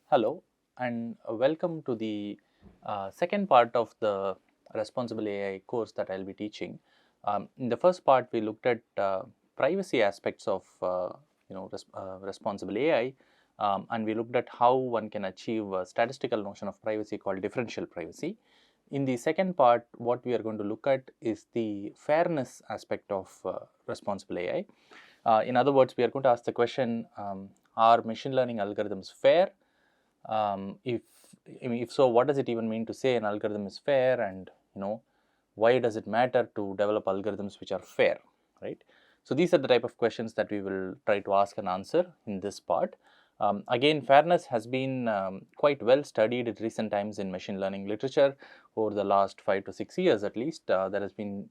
Hello and welcome to the second part of the responsible AI course that I'll be teaching. In the first part, we looked at privacy aspects of responsible AI, and we looked at how one can achieve a statistical notion of privacy called differential privacy. In the second part, what we are going to look at is the fairness aspect of responsible AI. In other words, we are going to ask the question: are machine learning algorithms fair? If if so, what does it even mean to say an algorithm is fair, and why does it matter to develop algorithms which are fair, right? So these are the type of questions that we will try to ask and answer in this part. Again, fairness has been quite well studied in recent times in machine learning literature over the last 5 to 6 years at least. There has been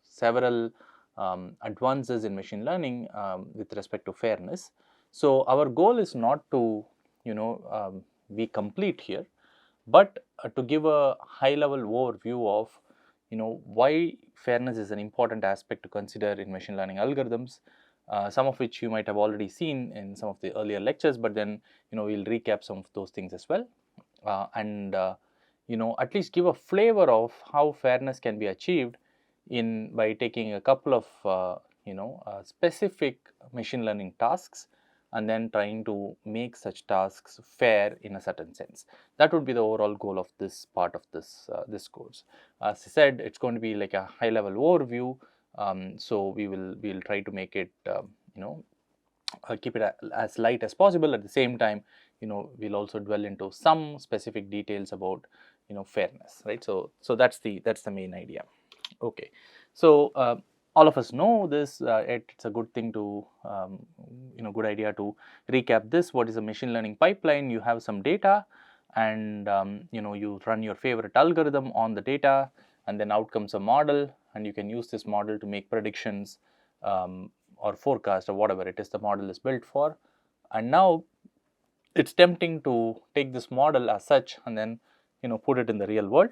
several advances in machine learning with respect to fairness. So our goal is not to be complete here, but to give a high level overview of why fairness is an important aspect to consider in machine learning algorithms, some of which you might have already seen in some of the earlier lectures, but then we'll recap some of those things as well, and at least give a flavor of how fairness can be achieved in by taking a couple of specific machine learning tasks and then trying to make such tasks fair in a certain sense. That would be the overall goal of this part of this course. As I said, it's going to be like a high level overview, so we'll try to make it keep it as light as possible. At the same time, we'll also dwell into some specific details about fairness, right? So that's the main idea. Okay, so all of us know this. It's a good thing to good idea to recap this. What is a machine learning pipeline? You have some data, and you run your favorite algorithm on the data, and then out comes a model, and you can use this model to make predictions or forecast or whatever it is the model is built for. And now it's tempting to take this model as such and then put it in the real world.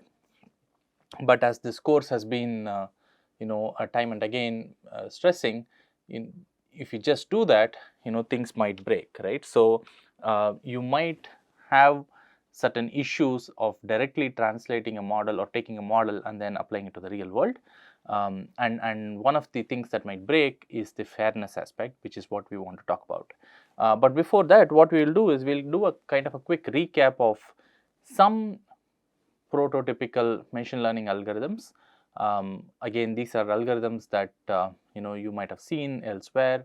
But as this course has been time and again stressing, if you just do that, things might break, right? So you might have certain issues of directly translating a model or taking a model and then applying it to the real world. And one of the things that might break is the fairness aspect, which is what we want to talk about. But before that, what we will do is we'll do a kind of a quick recap of some prototypical machine learning algorithms. Again, these are algorithms that you might have seen elsewhere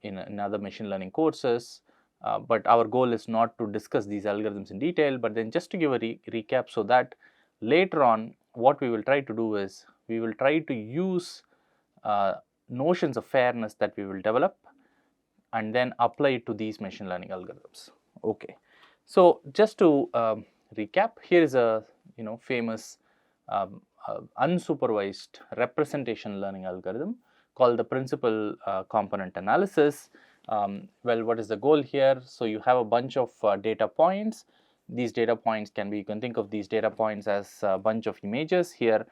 in other machine learning courses. But our goal is not to discuss these algorithms in detail, but then just to give a recap, so that later on what we will try to do is we will try to use notions of fairness that we will develop and then apply it to these machine learning algorithms. Okay, so just to recap, here is a famous unsupervised representation learning algorithm called the principal component analysis. Well, what is the goal here? So you have a bunch of data points. These data points can be, you can think of these data points as a bunch of images. Here,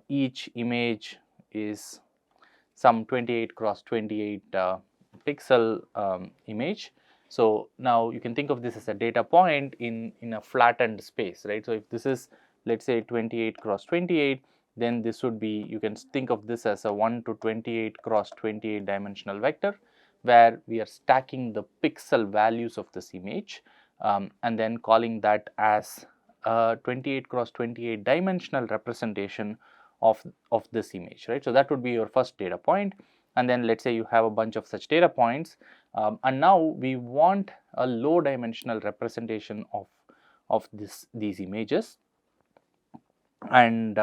each image is some 28 cross 28 pixel image. So now you can think of this as a data point in a flattened space, right? So if this is, let's say, 28 cross 28, then this would be, you can think of this as a 1 to 28 cross 28 dimensional vector, where we are stacking the pixel values of this image and then calling that as a 28 cross 28 dimensional representation of this image, right? So that would be your first data point. And then let's say you have a bunch of such data points, and now we want a low dimensional representation of these images. And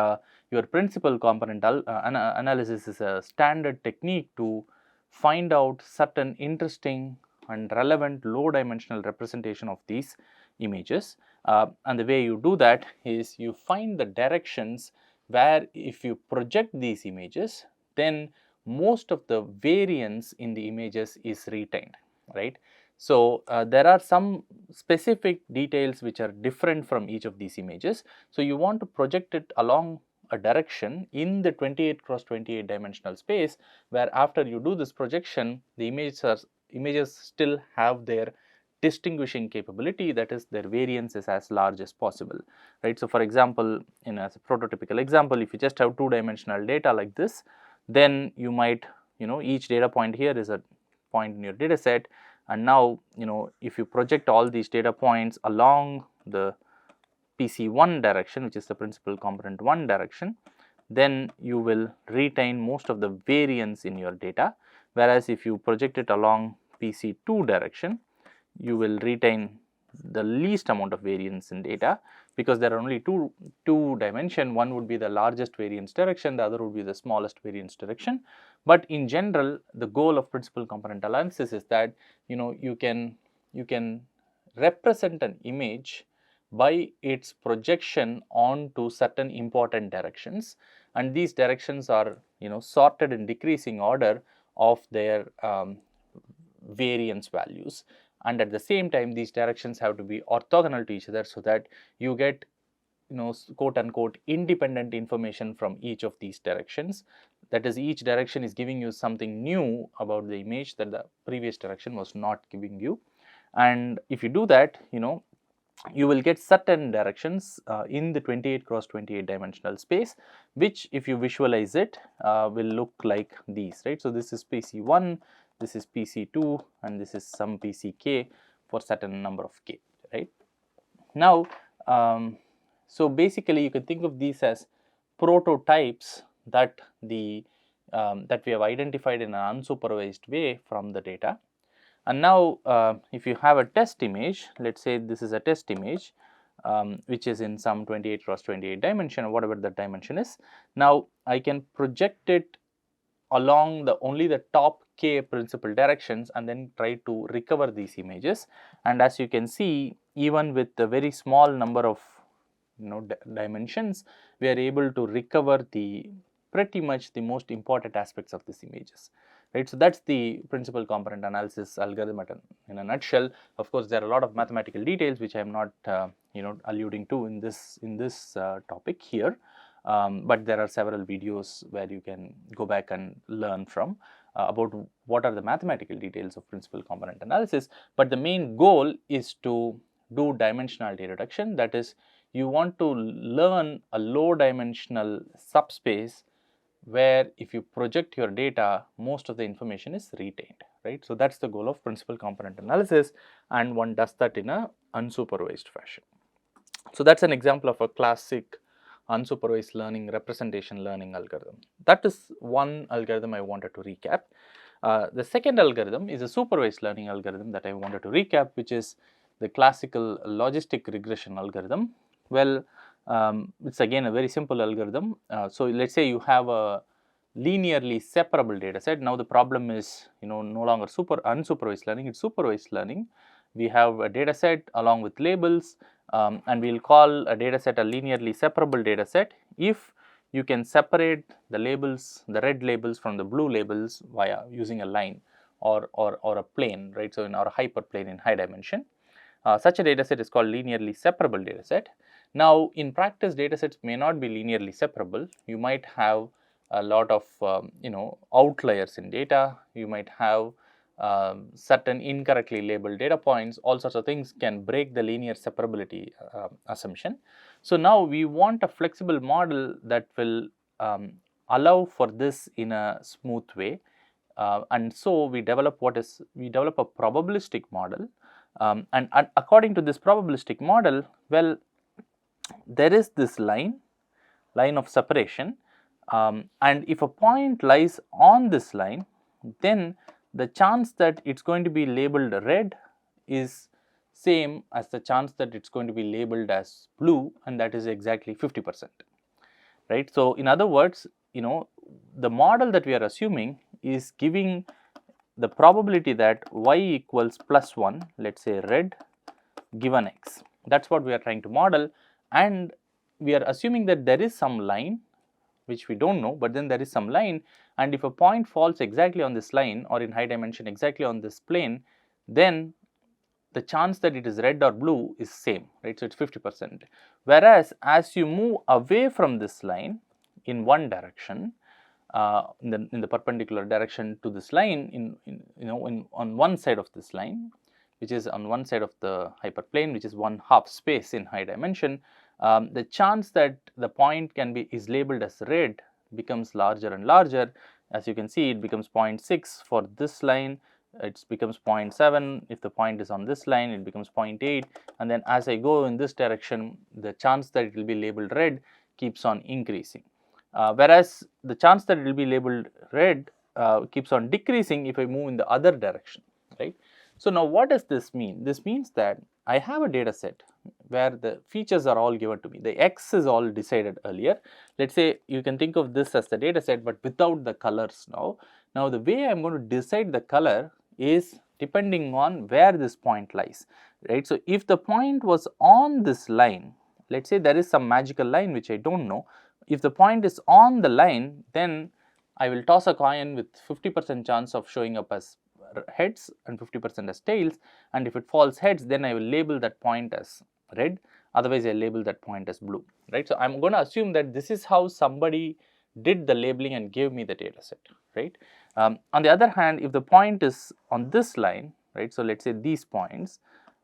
your principal component analysis is a standard technique to find out certain interesting and relevant low dimensional representation of these images. And the way you do that is you find the directions where if you project these images, then most of the variance in the images is retained, right? So there are some specific details which are different from each of these images. So you want to project it along a direction in the 28 cross 28 dimensional space, where after you do this projection, the images still have their distinguishing capability, that is their variance is as large as possible, right. So, for example, in as a prototypical example, if you just have two-dimensional data like this, then you might, each data point here is a point in your data set, and now, if you project all these data points along the PC1 direction, which is the principal component 1 direction, then you will retain most of the variance in your data, whereas if you project it along PC2 direction, you will retain the least amount of variance in data, because there are only two dimension. One would be the largest variance direction, the other would be the smallest variance direction. But in general, the goal of principal component analysis is that you can represent an image by its projection onto certain important directions, and these directions are sorted in decreasing order of their variance values, and at the same time these directions have to be orthogonal to each other, so that you get quote unquote independent information from each of these directions. That is, each direction is giving you something new about the image that the previous direction was not giving you. And if you do that, you will get certain directions in the 28 cross 28 dimensional space, which if you visualize it will look like these, right. So, this is PC1, this is PC2, and this is some PCK for certain number of k, right. Now, so basically you can think of these as prototypes that that we have identified in an unsupervised way from the data. And now, if you have a test image, let us say this is a test image which is in some 28 cross 28 dimension, or whatever the dimension is. Now, I can project it along only the top k principal directions and then try to recover these images. And as you can see, even with a very small number of dimensions, we are able to recover pretty much the most important aspects of these images, right. So, that is the principal component analysis algorithm in a nutshell. Of course, there are a lot of mathematical details which I am not alluding to in this topic here, but there are several videos where you can go back and learn from about what are the mathematical details of principal component analysis. But the main goal is to do dimensionality reduction, that is, you want to learn a low dimensional subspace where if you project your data, most of the information is retained, right. So, that is the goal of principal component analysis, and one does that in a unsupervised fashion. So, that is an example of a classic unsupervised learning representation learning algorithm. That is one algorithm I wanted to recap. The second algorithm is a supervised learning algorithm that I wanted to recap, which is the classical logistic regression algorithm. Well, it is again a very simple algorithm. So, let us say you have a linearly separable data set. Now, the problem is no longer unsupervised learning, it is supervised learning. We have a data set along with labels, and we will call a data set a linearly separable data set if you can separate the labels, the red labels from the blue labels via using a line or a plane, right. So, in our hyperplane in high dimension. Such a data set is called linearly separable data set. Now, in practice, data sets may not be linearly separable. You might have a lot of outliers in data. You might have certain incorrectly labeled data points. All sorts of things can break the linear separability assumption. So, now we want a flexible model that will allow for this in a smooth way, and so we develop a probabilistic model, and according to this probabilistic model, well, there is this line of separation, and if a point lies on this line, then the chance that it is going to be labeled red is same as the chance that it is going to be labeled as blue, and that is exactly 50%, right. So, in other words, the model that we are assuming is giving the probability that y equals +1, let us say red given x. That is what we are trying to model, and we are assuming that there is some line which we do not know, but then there is some line, and if a point falls exactly on this line or in high dimension exactly on this plane, then the chance that it is red or blue is same, right. So, it is 50%. Whereas, as you move away from this line in one direction, in the perpendicular direction to this line, on one side of this line, which is on one side of the hyperplane, which is 1/2 space in high dimension, the chance that the point is labeled as red becomes larger and larger. As you can see, it becomes 0.6 for this line, it becomes 0.7. if the point is on this line, it becomes 0.8, and then as I go in this direction, the chance that it will be labeled red keeps on increasing. Whereas the chance that it will be labeled red keeps on decreasing if I move in the other direction, right? So now what does this mean? This means that I have a data set where the features are all given to me. The x is all decided earlier. Let's say you can think of this as the data set, but without the colors now. Now the way I am going to decide the color is depending on where this point lies, right? So if the point was on this line, let's say there is some magical line which I don't know. If the point is on the line, then I will toss a coin with 50% chance of showing up as heads and 50% as tails, and if it falls heads, then I will label that point as red, otherwise I label that point as blue, right? So I am going to assume that this is how somebody did the labeling and gave me the data set, right? On the other hand, if the point is on this line, right, so let's say these points,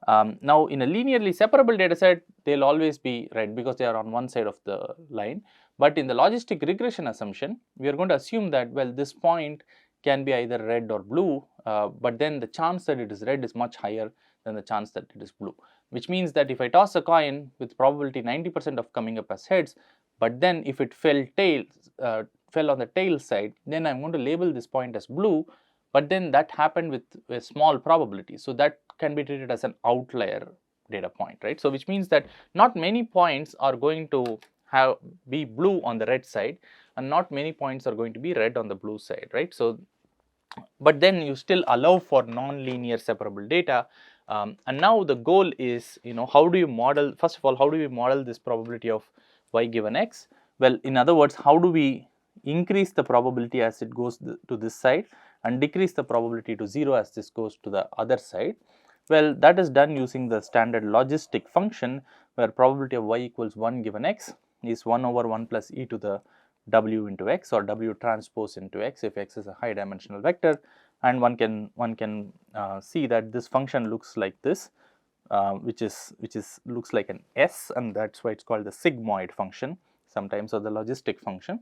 now in a linearly separable data set, they will always be red because they are on one side of the line. But in the logistic regression assumption, we are going to assume that, well, this point can be either red or blue, but then the chance that it is red is much higher than the chance that it is blue, which means that if I toss a coin with probability 90% of coming up as heads, but then if it fell on the tail side, then I am going to label this point as blue, but then that happened with a small probability. So that can be treated as an outlier data point, right? So which means that not many points are going to be blue on the red side, and not many points are going to be red on the blue side, right? So, but then you still allow for non-linear separable data, and now the goal is, how do you model, first of all, how do we model this probability of y given x? Well, in other words, how do we increase the probability as it goes to this side and decrease the probability to 0 as this goes to the other side? Well, that is done using the standard logistic function, where probability of y equals 1 given x is 1 over 1 plus e to the w into x, or w transpose into x if x is a high dimensional vector. And one can see that this function looks like this, which looks like an S, and that's why it's called the sigmoid function sometimes, or the logistic function.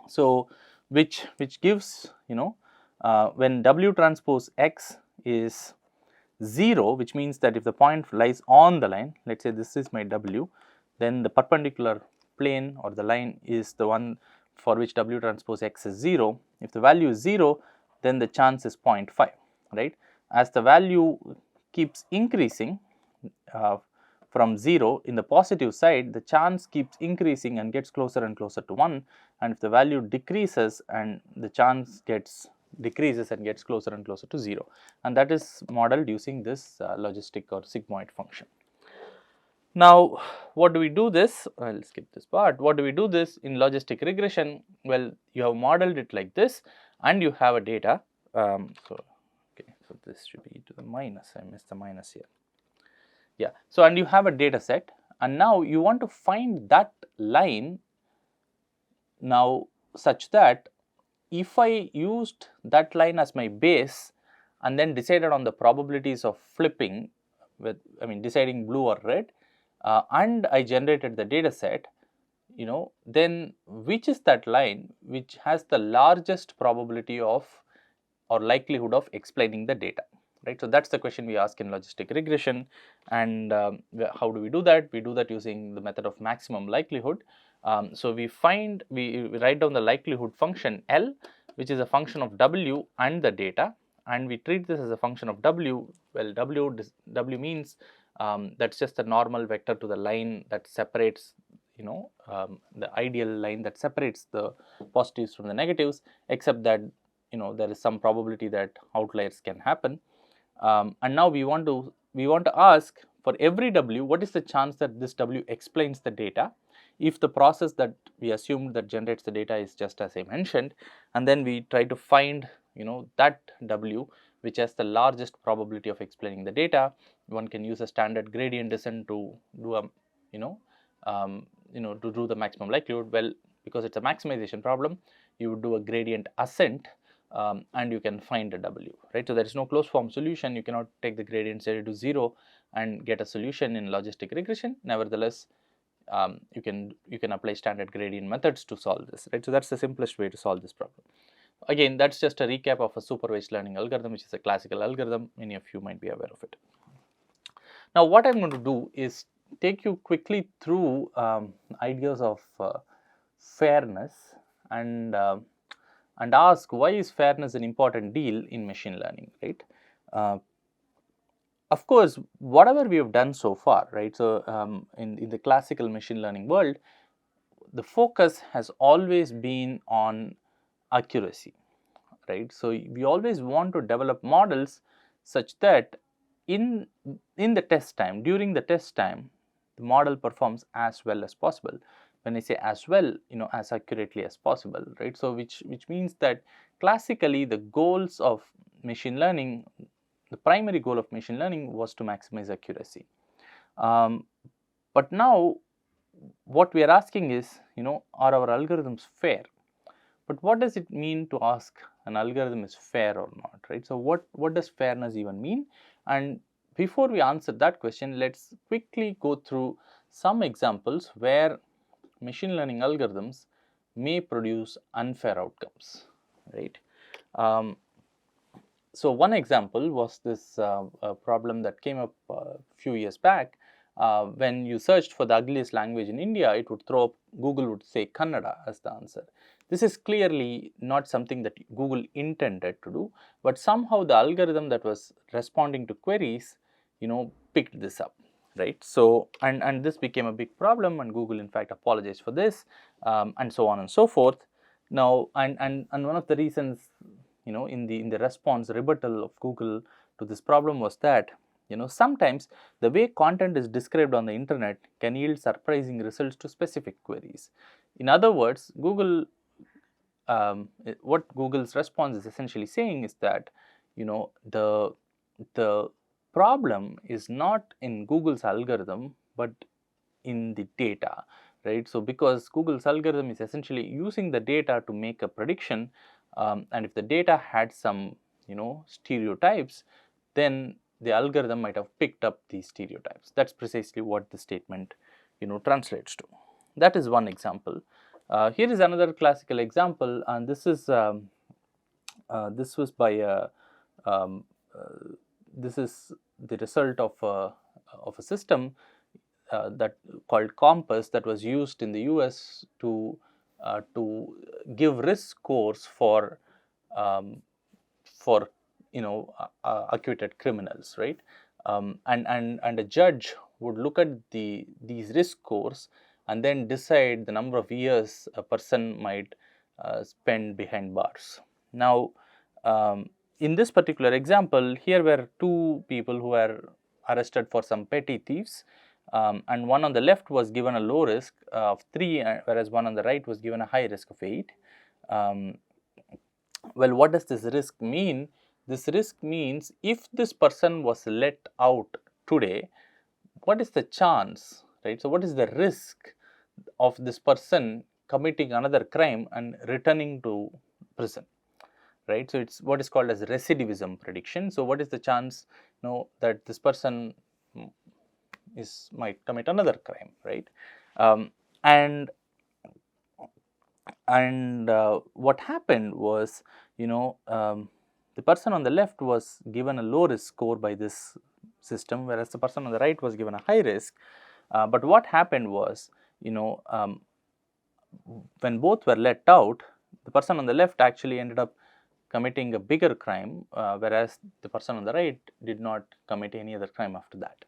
So which gives, when w transpose x is 0, which means that if the point lies on the line, let's say this is my w, then the perpendicular plane or the line is the one for which w transpose x is 0. If the value is 0, then the chance is 0.5, right? As the value keeps increasing from 0 in the positive side, the chance keeps increasing and gets closer and closer to 1, and if the value decreases, and the chance decreases and gets closer and closer to 0, and that is modeled using this logistic or sigmoid function. Now, what do we do this? I'll skip this part. What do we do this in logistic regression? Well, you have modeled it like this, and you have a data. So this should be to the minus. I missed the minus here. Yeah. So, and you have a data set, and now you want to find that line now such that if I used that line as my base and then decided on the probabilities of flipping with, deciding blue or red, and I generated the data set, then which is that line which has the largest probability of or likelihood of explaining the data, right? So that's the question we ask in logistic regression. And how do we do that? We do that using the method of maximum likelihood. So we write down the likelihood function L, which is a function of w and the data, and we treat this as a function of w. Well, w means that's just the normal vector to the line that separates, the ideal line that separates the positives from the negatives, except that there is some probability that outliers can happen. And now we want to ask, for every w, what is the chance that this w explains the data if the process that we assumed that generates the data is just as I mentioned, and then we try to find that w which has the largest probability of explaining the data. One can use a standard gradient descent to do a to do the maximum likelihood. Well, because it's a maximization problem, you would do a gradient ascent and you can find a W, right? So there is no closed form solution. You cannot take the gradient set to 0 and get a solution in logistic regression. Nevertheless, you can apply standard gradient methods to solve this, right? So that's the simplest way to solve this problem. Again, that's just a recap of a supervised learning algorithm, which is a classical algorithm. Many of you might be aware of it. Now, what I'm going to do is take you quickly through ideas of fairness and ask why is fairness an important deal in machine learning, right? Of course, whatever we have done so far, right? So, in the classical machine learning world, the focus has always been on accuracy, right? So, we always want to develop models such that in the test time, during the test time, the model performs as well as possible. When I say as well, as accurately as possible, right? So, which means that classically the goals of machine learning, the primary goal of machine learning was to maximize accuracy. But now what we are asking is, are our algorithms fair? But what does it mean to ask an algorithm is fair or not, right? So what does fairness even mean? And before we answer that question, let's quickly go through some examples where machine learning algorithms may produce unfair outcomes, right? So one example was this problem that came up a few years back. When you searched for the ugliest language in India, it would throw up, Google would say Kannada as the answer. This is clearly not something that Google intended to do, but somehow the algorithm that was responding to queries, picked this up, right? So, and this became a big problem, and Google in fact apologized for this, and so on and so forth. Now, and one of the reasons, in the response rebuttal of Google to this problem was that, sometimes the way content is described on the internet can yield surprising results to specific queries. In other words, what Google's response is essentially saying is that, the problem is not in Google's algorithm, but in the data, right? So, because Google's algorithm is essentially using the data to make a prediction, and if the data had some, stereotypes, then the algorithm might have picked up these stereotypes. That's precisely what the statement, translates to. That is one example. Here is another classical example, and this is this was by this is the result of a system that called Compass that was used in the US to give risk scores for acquitted criminals, right? And a judge would look at these risk scores and then decide the number of years a person might spend behind bars. Now, in this particular example, here were two people who were arrested for some petty thieves, and one on the left was given a low risk of 3, whereas one on the right was given a high risk of 8. Well, what does this risk mean? This risk means if this person was let out today, what is the chance, right? So, what is the risk of this person committing another crime and returning to prison, right? So, it's what is called as recidivism prediction. So, what is the chance, that this person might commit another crime, right? And what happened was, the person on the left was given a low risk score by this system, whereas the person on the right was given a high risk. But what happened was, when both were let out, the person on the left actually ended up committing a bigger crime, whereas the person on the right did not commit any other crime after that,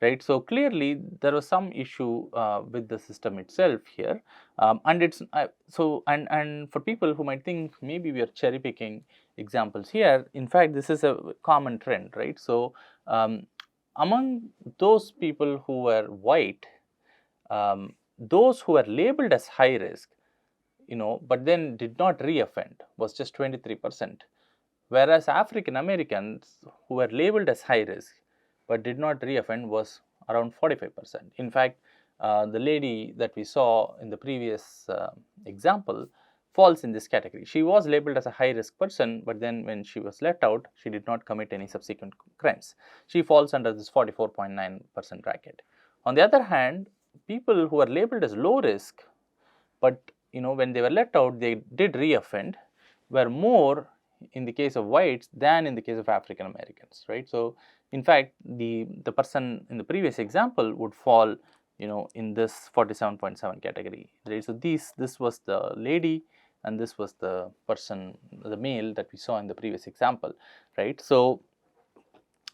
right? So, clearly there was some issue with the system itself here, and it's and for people who might think maybe we are cherry picking examples here, in fact this is a common trend, right? So, among those people who were white, those who were labeled as high risk, but then did not reoffend was just 23%, whereas African Americans who were labeled as high risk but did not reoffend was around 45%. In fact, the lady that we saw in the previous example falls in this category. She was labeled as a high risk person, but then when she was let out, she did not commit any subsequent crimes. She falls under this 44.9% bracket. On the other hand, people who are labeled as low risk, but when they were let out, they did re-offend, were more in the case of whites than in the case of African Americans, right? So in fact, the person in the previous example would fall in this 47.7 category, right? So this was the lady and this was the person, the male that we saw in the previous example, right? So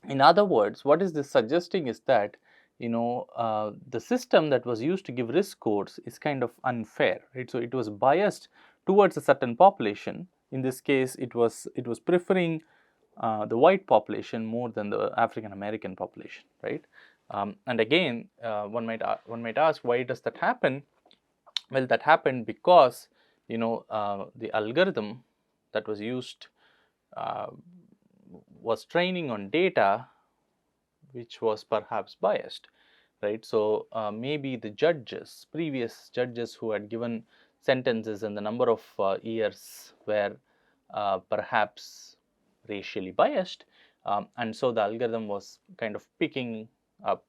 in other words, what is this suggesting is that the system that was used to give risk scores is kind of unfair, right? So it was biased towards a certain population. In this case, it was preferring the white population more than the African American population, right? And again, one might ask, why does that happen? Well, that happened because the algorithm that was used uh, was training on data which was perhaps biased, right? So maybe the previous judges who had given sentences and the number of years were perhaps racially biased, and so the algorithm was kind of picking up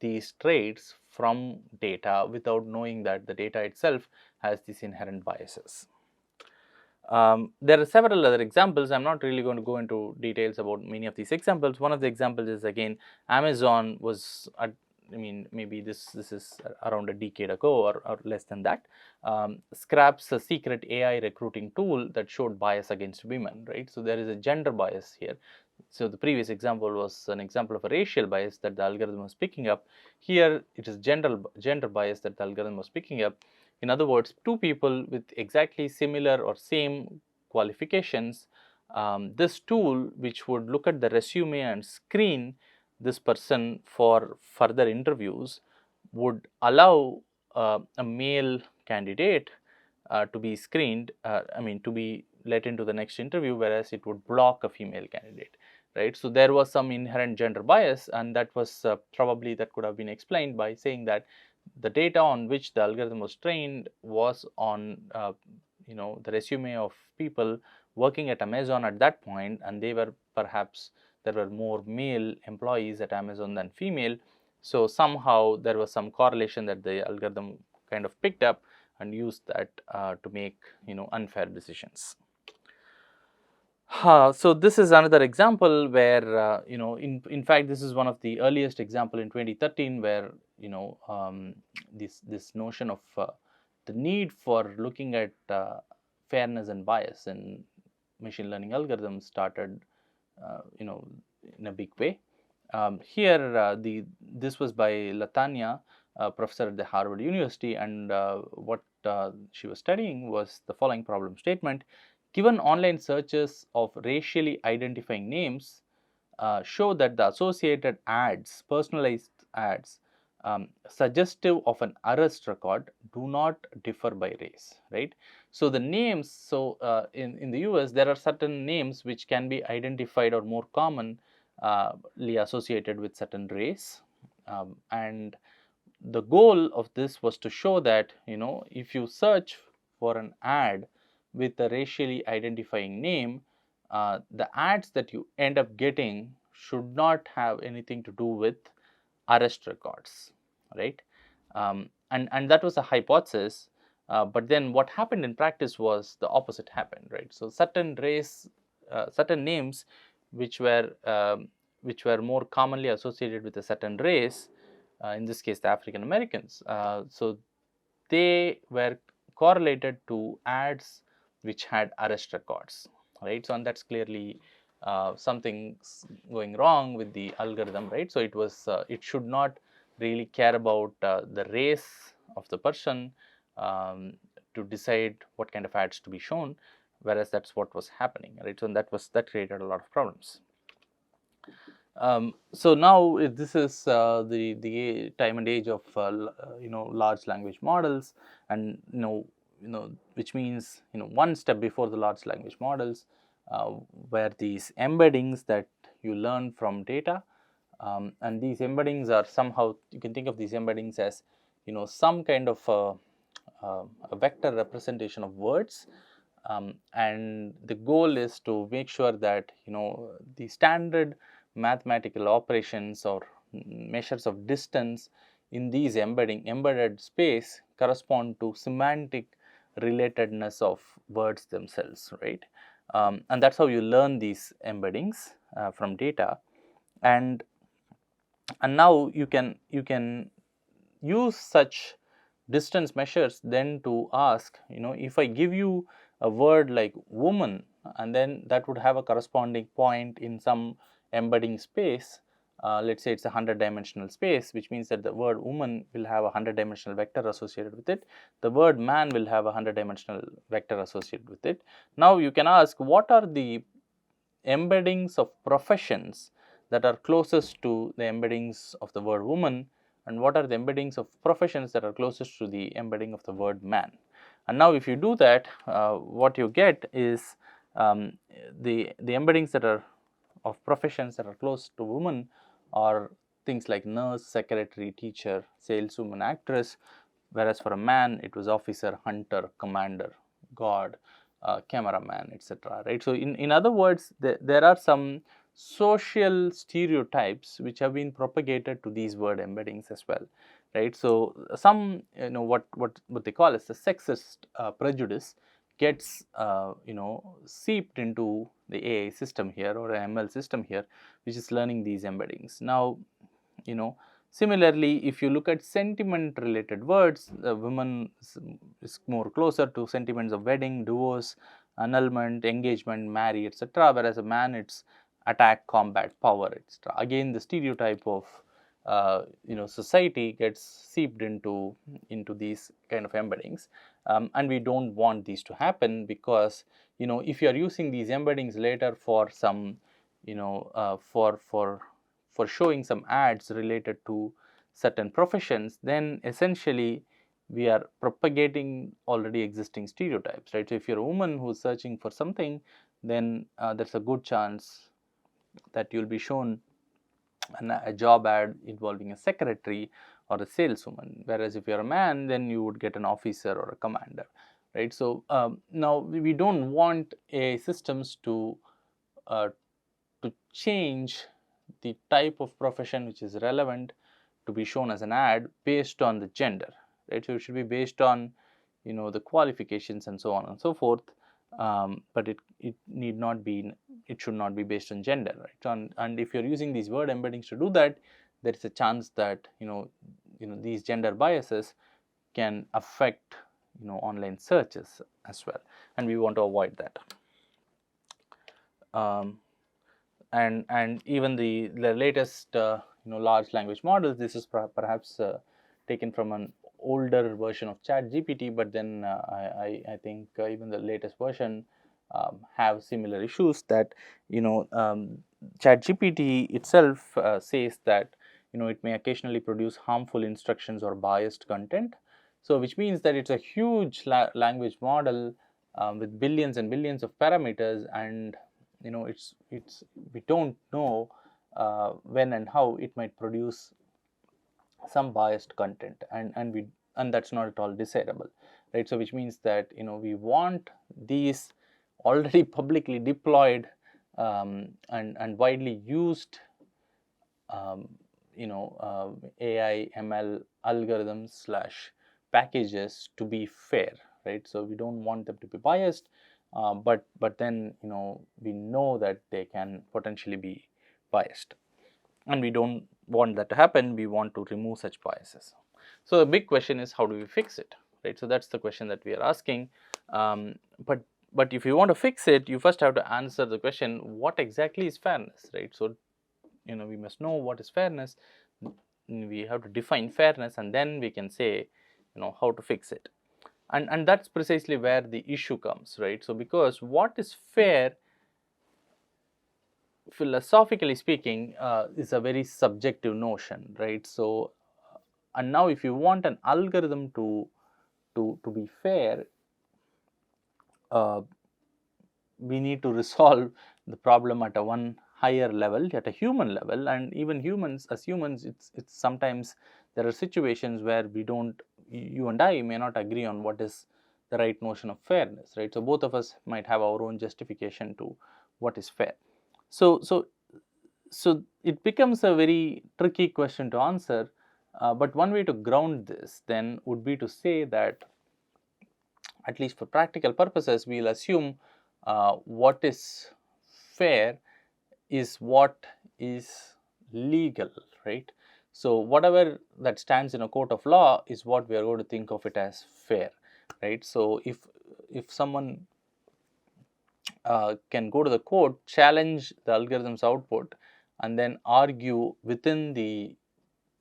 these traits from data without knowing that the data itself has these inherent biases. There are several other examples. I'm not really going to go into details about many of these examples. One of the examples is, again, Amazon was maybe this is around a decade ago or less than that, scraps a secret AI recruiting tool that showed bias against women, right? So there is a gender bias here. So the previous example was an example of a racial bias that the algorithm was picking up. Here it is gender bias that the algorithm was picking up. In other words, two people with exactly similar or same qualifications, this tool, which would look at the resume and screen this person for further interviews, would allow a male candidate to be screened, to be let into the next interview, whereas it would block a female candidate, right? So there was some inherent gender bias, and that was probably that could have been explained by saying that the data on which the algorithm was trained was on the resume of people working at Amazon at that point, and they were perhaps there were more male employees at Amazon than female. So somehow there was some correlation that the algorithm kind of picked up and used that to make unfair decisions. So this is another example where in fact this is one of the earliest example in 2013 where this notion of the need for looking at fairness and bias in machine learning algorithms started in a big way. Here this was by Latanya, professor at the Harvard University, and what she was studying was the following problem statement. Given online searches of racially identifying names show that the associated ads, personalized ads, suggestive of an arrest record do not differ by race, right? So the names, in the US there are certain names which can be identified or more commonly associated with certain race, and the goal of this was to show that if you search for an ad with a racially identifying name, the ads that you end up getting should not have anything to do with arrest records, right? And that was a hypothesis, but then what happened in practice was the opposite happened, right? So certain names which were more commonly associated with a certain race, in this case the African Americans, so they were correlated to ads which had arrest records, right? So and that's clearly something's going wrong with the algorithm, right? So it should not really care about the race of the person to decide what kind of ads to be shown, whereas that's what was happening, right? So that created a lot of problems. So now this is the time and age of large language models, and which means one step before the large language models were these embeddings that you learn from data, and these embeddings are somehow, you can think of these embeddings as some kind of a vector representation of words, and the goal is to make sure that the standard mathematical operations or measures of distance in these embedded space correspond to semantic relatedness of words themselves, right? And that's how you learn these embeddings from data, and now you can use such distance measures then to ask, if I give you a word like woman, and then that would have a corresponding point in some embedding space. Let's say it's a 100-dimensional space, which means that the word woman will have a 100-dimensional vector associated with it. The word man will have a 100-dimensional vector associated with it. Now you can ask, what are the embeddings of professions that are closest to the embeddings of the word woman, and what are the embeddings of professions that are closest to the embedding of the word man. And now if you do that, what you get is the embeddings that are of professions that are close to women are things like nurse, secretary, teacher, saleswoman, actress, whereas for a man it was officer, hunter, commander, god, cameraman, etc. Right. So in other words, there are some social stereotypes which have been propagated to these word embeddings as well, right? So some, what they call as the sexist prejudice gets seeped into the AI system here, or an ML system here, which is learning these embeddings. Now, similarly, if you look at sentiment related words, women is more closer to sentiments of wedding, divorce, annulment, engagement, marry, etc., whereas a man, it's attack, combat, power, etc. Again, the stereotype of society gets seeped into these kind of embeddings, and we don't want these to happen, because if you are using these embeddings later for some for showing some ads related to certain professions, then essentially we are propagating already existing stereotypes, right? So if you're a woman who's searching for something, then there's a good chance that you'll be shown a job ad involving a secretary or a saleswoman, whereas if you're a man, then you would get an officer or a commander, right? So now we don't want AI systems to change the type of profession which is relevant to be shown as an ad based on the gender, right? So it should be based on the qualifications and so on and so forth, but it need not be, it should not be based on gender, right? And if you're using these word embeddings to do that, there is a chance that these gender biases can affect online searches as well, and we want to avoid that. And even the latest large language models, this is perhaps taken from an older version of ChatGPT, but then I think even the latest version have similar issues, that ChatGPT itself says that it may occasionally produce harmful instructions or biased content. So which means that it's a huge language model with billions and billions of parameters, and it's we don't know when and how it might produce some biased content, and that's not at all desirable, right? So which means that we want these already publicly deployed and widely used AI ML algorithms slash packages to be fair, right? So we don't want them to be biased, but then we know that they can potentially be biased, and we don't want that to happen. We want to remove such biases. So the big question is, how do we fix it, right? So that's the question that we are asking. But if you want to fix it, you first have to answer the question, what exactly is fairness, right? So we must know what is fairness. We have to define fairness, and then we can say how to fix it. And that's precisely where the issue comes, right? So because what is fair, philosophically speaking, is a very subjective notion, right? So and now if you want an algorithm to be fair, we need to resolve the problem at a one higher level, at a human level. And even humans, as humans, it's sometimes there are situations where we don't you and I may not agree on what is the right notion of fairness, right? So both of us might have our own justification to what is fair. So it becomes a very tricky question to answer, but one way to ground this then would be to say that, at least for practical purposes, we will assume what is fair is what is legal, right? So whatever that stands in a court of law is what we are going to think of it as fair, right? So if someone can go to the court, challenge the algorithm's output, and then argue within the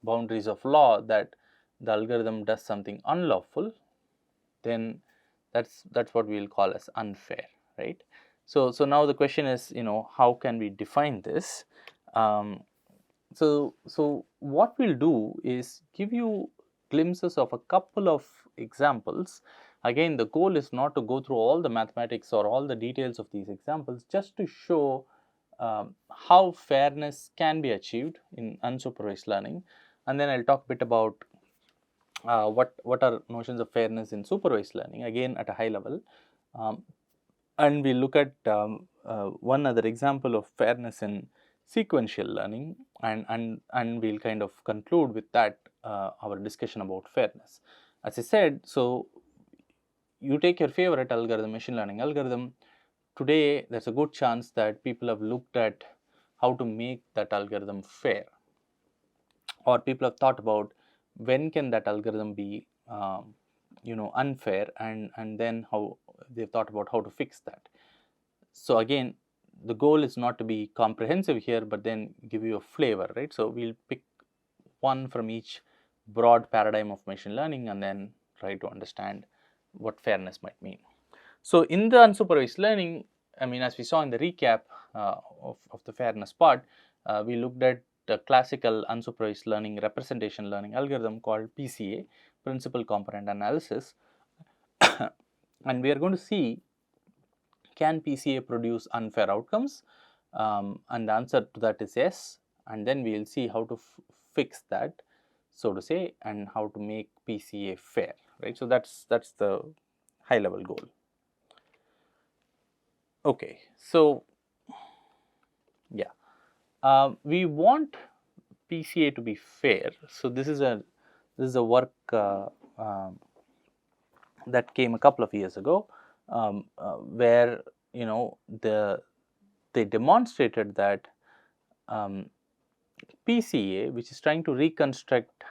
boundaries of law that the algorithm does something unlawful, then that's what we will call as unfair, right? So now the question is, how can we define this? So what we'll do is give you glimpses of a couple of examples. Again, the goal is not to go through all the mathematics or all the details of these examples, just to show how fairness can be achieved in unsupervised learning, and then I'll talk a bit about what are notions of fairness in supervised learning, again at a high level, and we look at one other example of fairness in sequential learning, and we'll kind of conclude with that our discussion about fairness. As I said, so you take your favorite algorithm, machine learning algorithm. Today, there's a good chance that people have looked at how to make that algorithm fair, or people have thought about when can that algorithm be unfair, and then how they've thought about how to fix that. So again, the goal is not to be comprehensive here, but then give you a flavor, right? So we'll pick one from each broad paradigm of machine learning and then try to understand what fairness might mean. So in the unsupervised learning, I mean, as we saw in the recap of the fairness part, we looked at the classical unsupervised learning representation learning algorithm called PCA, principal component analysis, and we are going to see, can PCA produce unfair outcomes? And the answer to that is yes, and then we will see how to fix that, so to say, and how to make PCA fair, right? So that's the high level goal. Okay, so yeah, we want PCA to be fair. So this is a work that came a couple of years ago, where they demonstrated that PCA, which is trying to reconstruct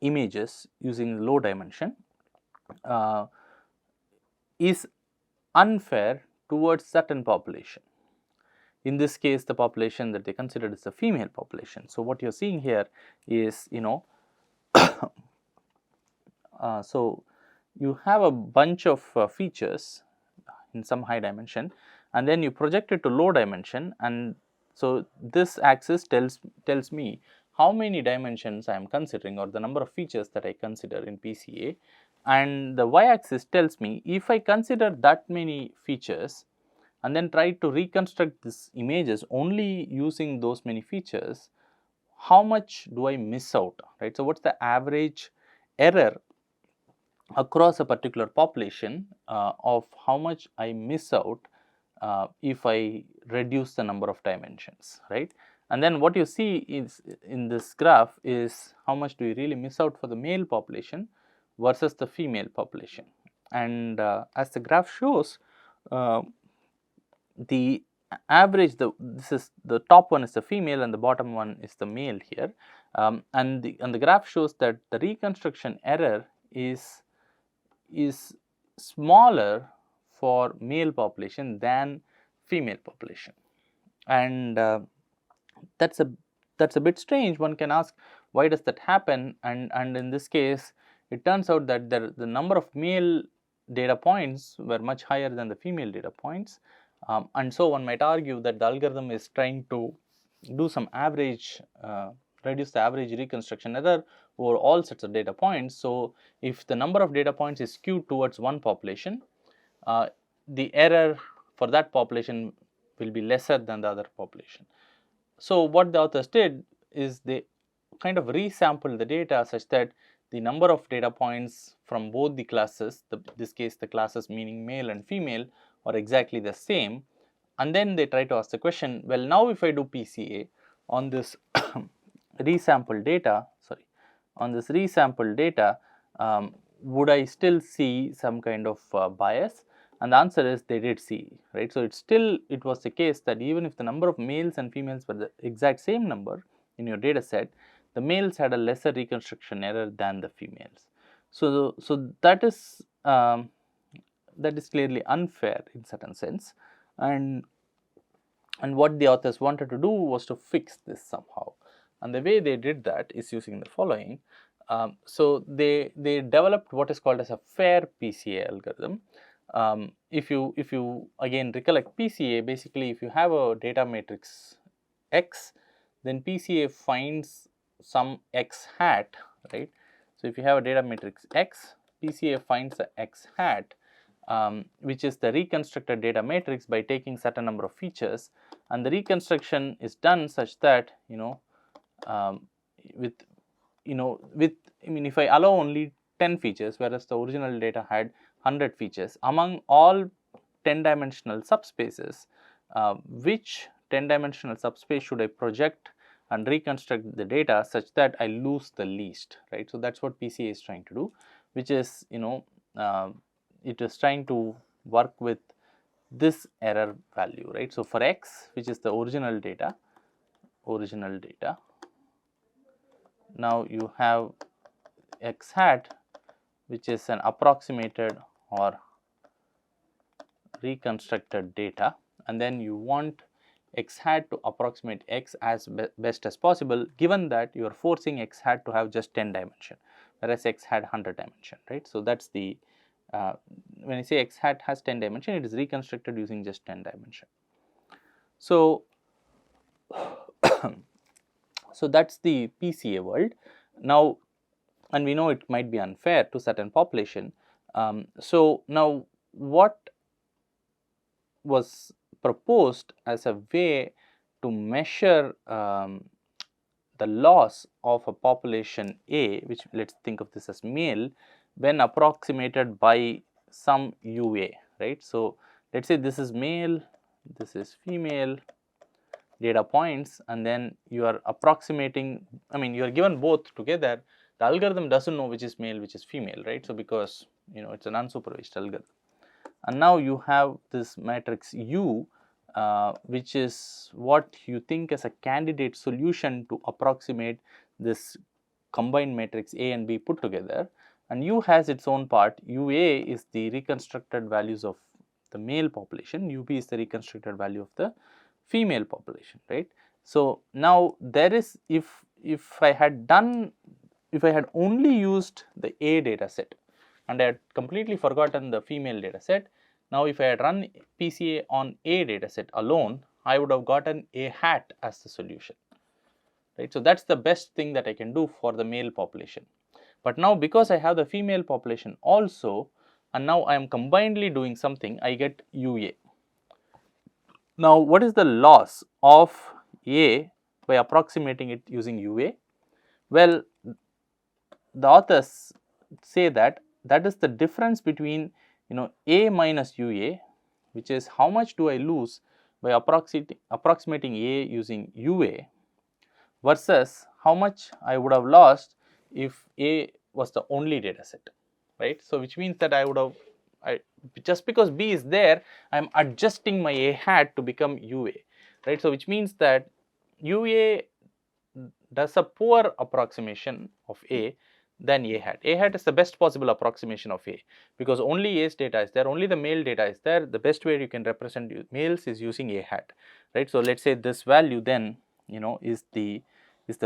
images using low dimension, is unfair towards certain population. In this case, the population that they considered is the female population. So what you're seeing here is, so you have a bunch of features in some high dimension, and then you project it to low dimension, and so this axis tells me how many dimensions I am considering, or the number of features that I consider in PCA, and the y-axis tells me if I consider that many features and then try to reconstruct these images only using those many features, how much do I miss out, right? So what's the average error across a particular population of how much I miss out if I reduce the number of dimensions, right? And then what you see is in this graph is how much do you really miss out for the male population versus the female population. And as the graph shows, the average, this is the top one is the female and the bottom one is the male here, and the graph shows that the reconstruction error is smaller for male population than female population, and that's a bit strange. One can ask, why does that happen? And in this case, it turns out that the number of male data points were much higher than the female data points, and so one might argue that the algorithm is trying to do some average, reduce the average reconstruction error over all sets of data points. So if the number of data points is skewed towards one population, the error for that population will be lesser than the other population. So what the authors did is they kind of resample the data such that the number of data points from both the classes, this case the classes meaning male and female, are exactly the same, and then they try to ask the question, well, now if I do PCA on this resample data, would I still see some kind of bias? And the answer is they did see, right? So it was the case that even if the number of males and females were the exact same number in your data set, the males had a lesser reconstruction error than the females. So that is clearly unfair in certain sense, and what the authors wanted to do was to fix this somehow, and the way they did that is using the following. So they developed what is called as a fair PCA algorithm. If you again recollect PCA, basically if you have a data matrix X, then PCA finds some X hat, right? So if you have a data matrix X, PCA finds the X hat, which is the reconstructed data matrix by taking certain number of features, and the reconstruction is done such that if I allow only 10 features, whereas the original data had 100 features, among all 10-dimensional subspaces, which 10-dimensional subspace should I project and reconstruct the data such that I lose the least, right? So that's what PCA is trying to do, which is it is trying to work with this error value, right? So for X, which is the original data, now you have X hat, which is an approximated or reconstructed data, and then you want X hat to approximate X as best as possible, given that you are forcing X hat to have just 10 dimension, whereas X had 100 dimension, right? So that's the when I say X hat has 10 dimension, it is reconstructed using just 10 dimension. So so that's the PCA world. Now, and we know it might be unfair to certain population. So now what was proposed as a way to measure the loss of a population A, which let's think of this as male, when approximated by some UA, right? So let's say this is male, this is female data points, and then you are approximating, you are given both together. The algorithm doesn't know which is male, which is female, right? So because it's an unsupervised algorithm, and now you have this matrix U, which is what you think as a candidate solution to approximate this combined matrix A and B put together, and U has its own part. UA is the reconstructed values of the male population, UB is the reconstructed value of the female population, right? So now there is, if I had only used the A data set and I had completely forgotten the female data set, now if I had run PCA on A data set alone, I would have gotten A hat as the solution, right? So that's the best thing that I can do for the male population. But now because I have the female population also, and now I am combinedly doing something, I get UA. Now what is the loss of A by approximating it using UA? Well, the authors say that is the difference between A minus UA, which is how much do I lose by approximating A using UA, versus how much I would have lost if A was the only data set, right? So which means that just because B is there, I am adjusting my A hat to become UA, right? So which means that UA does a poor approximation of A than A hat. A hat is the best possible approximation of A, because only A's data is there, only the male data is there. The best way you can represent males is using A hat, right? So let's say this value then is the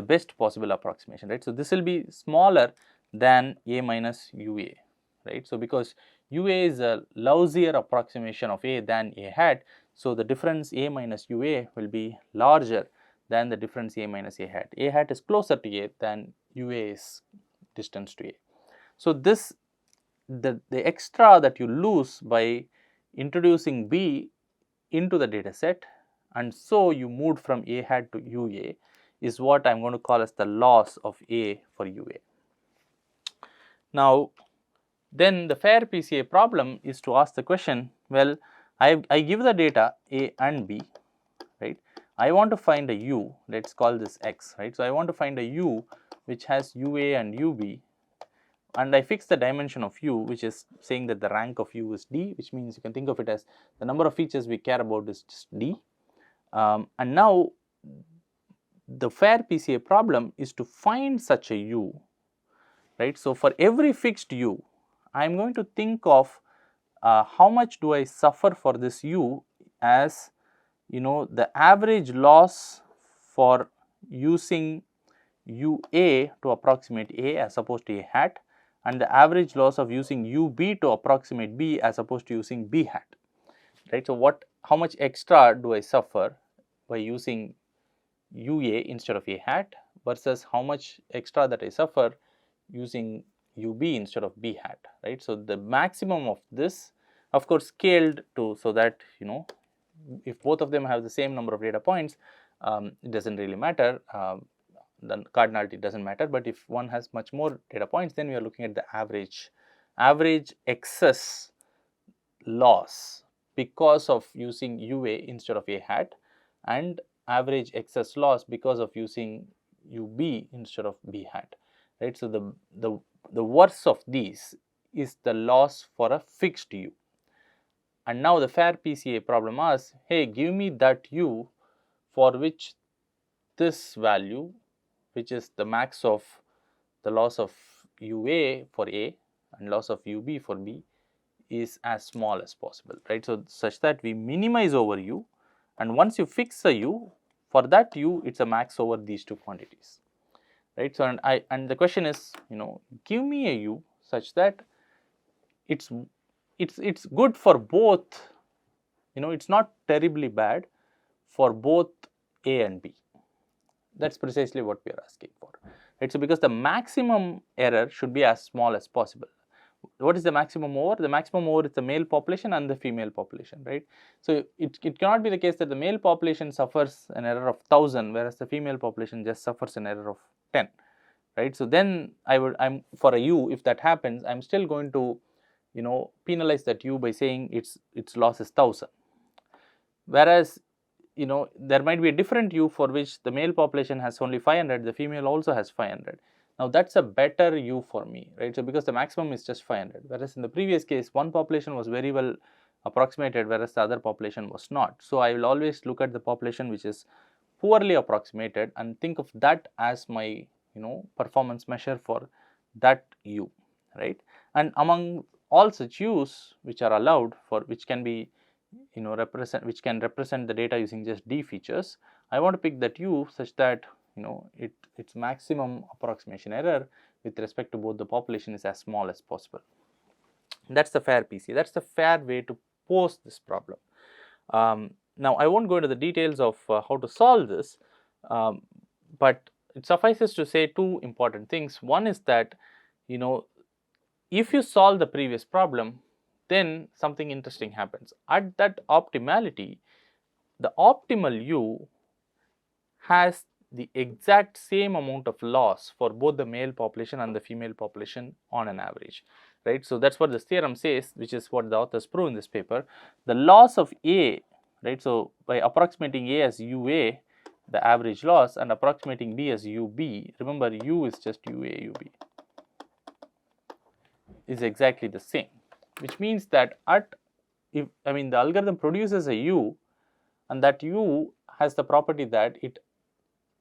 best possible approximation, right? So this will be smaller than A minus UA, right? So because UA is a lousier approximation of A than A hat, so the difference A minus UA will be larger than the difference A minus A hat. A hat is closer to A than UA is distance to A. So this the extra that you lose by introducing B into the data set, and so you moved from A hat to UA, is what I am going to call as the loss of A for UA. Now, then the fair PCA problem is to ask the question, well, I give the data A and B, right. I want to find a U, let us call this X, right. So, I want to find a U which has UA and UB, and I fix the dimension of U, which is saying that the rank of U is D, which means you can think of it as the number of features we care about is just D. And now the fair PCA problem is to find such a U, right. So, for every fixed U, I am going to think of how much do I suffer for this U as the average loss for using UA to approximate A as opposed to A hat, and the average loss of using UB to approximate B as opposed to using B hat, right. So, how much extra do I suffer by using UA instead of A hat versus how much extra that I suffer using UB instead of B hat, right. So, the maximum of this, of course, scaled to, so that if both of them have the same number of data points, it does not really matter, the cardinality does not matter, but if one has much more data points, then we are looking at the average excess loss because of using UA instead of A hat, and average excess loss because of using UB instead of B hat, right. So, the worst of these is the loss for a fixed U. And now the fair PCA problem asks, hey, give me that U for which this value, which is the max of the loss of UA for A and loss of UB for B, is as small as possible, right. So, such that we minimize over U, and once you fix a U, for that U it is a max over these two quantities, right. So, and the question is, give me a U such that it's good for both, it's not terribly bad for both A and B. That is precisely what we are asking for, right. So, because the maximum error should be as small as possible. What is the maximum over? The maximum over is the male population and the female population, right. So, it cannot be the case that the male population suffers an error of 1000, whereas the female population just suffers an error of 10, right. So, then I'm for a U, if that happens, I'm still going to penalize that U by saying its loss is 1000, whereas there might be a different U for which the male population has only 500, the female also has 500. Now, that is a better U for me, right. So, because the maximum is just 500, whereas in the previous case one population was very well approximated, whereas the other population was not. So, I will always look at the population which is poorly approximated and think of that as my performance measure for that U, right. And among all such U's which are allowed, for which can be which can represent the data using just D features, I want to pick that U such that its maximum approximation error with respect to both the population is as small as possible. That is the fair PCA, that is the fair way to pose this problem. Now, I will not go into the details of how to solve this, but it suffices to say two important things. One is that if you solve the previous problem, then something interesting happens. At that optimality, the optimal U has the exact same amount of loss for both the male population and the female population on an average, right. So, that is what this theorem says, which is what the authors prove in this paper. The loss of A, right. So, by approximating A as UA, the average loss, and approximating B as UB, remember U is just UA UB, is exactly the same, which means that the algorithm produces a U, and that U has the property that